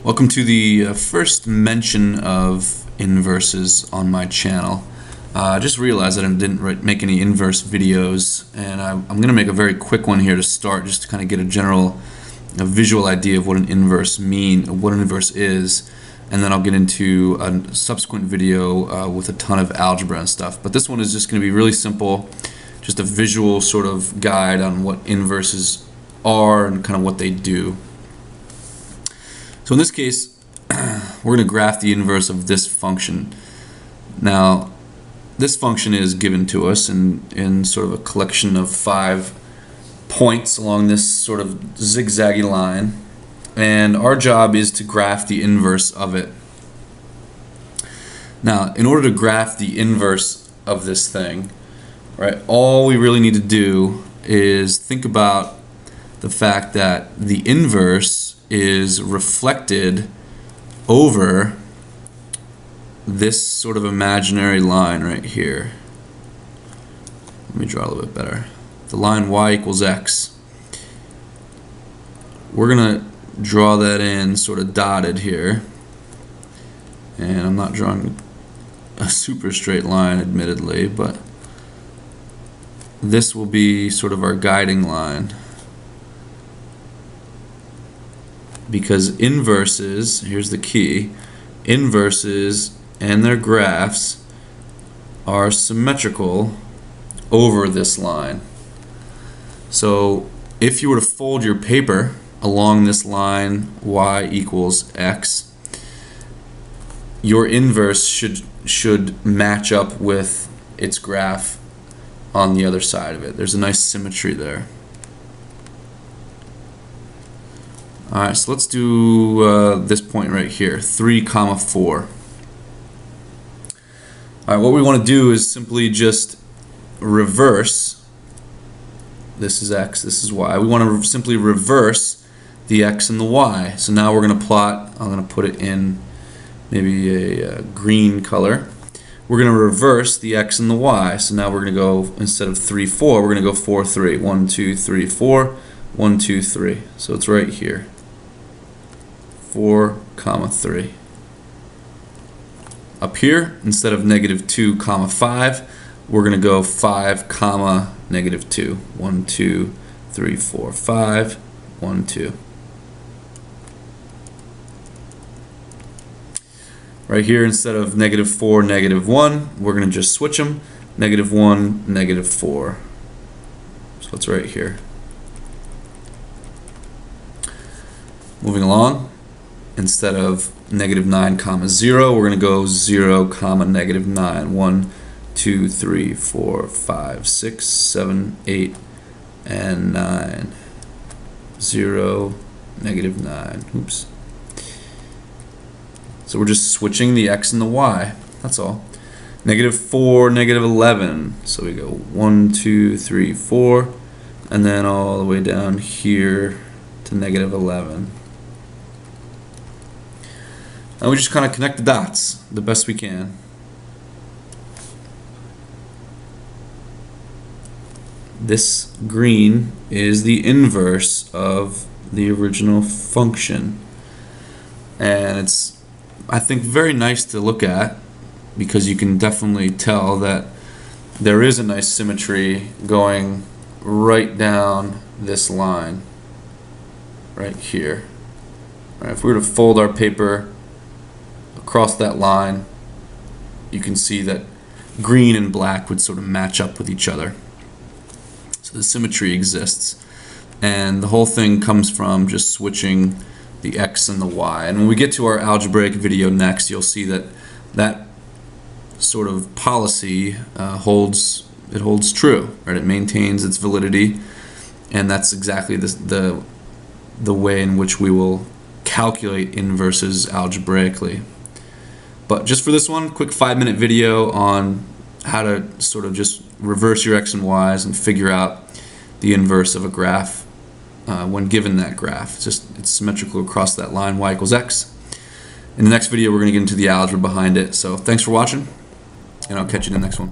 Welcome to the first mention of inverses on my channel. I just realized that I didn't make any inverse videos, and I'm going to make a very quick one here to start, just to kind of get a visual idea of what an inverse is, and then I'll get into a subsequent video with a ton of algebra and stuff. But this one is just going to be really simple, just a visual sort of guide on what inverses are and kind of what they do. So in this case, we're going to graph the inverse of this function. Now, this function is given to us in sort of a collection of 5 points along this sort of zigzaggy line, and our job is to graph the inverse of it. Now, in order to graph the inverse of this thing, right, all we really need to do is think about the fact that the inverse is reflected over this sort of imaginary line right here. Let me draw a little bit better. The line y equals x. We're going to draw that in sort of dotted here. And I'm not drawing a super straight line, admittedly, but this will be sort of our guiding line. Because inverses, here's the key, inverses and their graphs are symmetrical over this line. So if you were to fold your paper along this line y equals x, your inverse should match up with its graph on the other side of it. There's a nice symmetry there. Alright, so let's do this point right here, 3, 4. Alright, what we want to do is simply just reverse, this is x, this is y. We want to simply reverse the x and the y. So now we're going to plot, I'm going to put it in maybe a green color. We're going to reverse the x and the y. So now we're going to go, instead of 3, 4, we're going to go 4, 3. 1, 2, 3, 4. 1, 2, 3. So it's right here. 4, 3. Up here, instead of -2, 5, we're going to go 5, -2. 1, 2, 3, 4, 5. 1, 2. Right here, instead of -4, -1, we're going to just switch them. -1, -4. So it's right here. Moving along. Instead of -9, 0, we're going to go 0, -9. 1, 2, 3, 4, 5, 6, 7, 8, and 9. 0, -9. Oops. So we're just switching the x and the y. That's all. -4, -11. So we go 1, 2, 3, 4, and then all the way down here to -11. And we just kind of connect the dots the best we can. This green is the inverse of the original function. And it's, I think, very nice to look at, because you can definitely tell that there is a nice symmetry going right down this line right here. All right, if we were to fold our paper across that line, you can see that green and black would sort of match up with each other. So the symmetry exists, and the whole thing comes from just switching the x and the y. And when we get to our algebraic video next, you'll see that that sort of policy holds true, right? It maintains its validity, and that's exactly the way in which we will calculate inverses algebraically. But just for this one, quick 5-minute video on how to sort of just reverse your x and y's and figure out the inverse of a graph when given that graph. It's symmetrical across that line, y equals x. In the next video, we're going to get into the algebra behind it. So thanks for watching, and I'll catch you in the next one.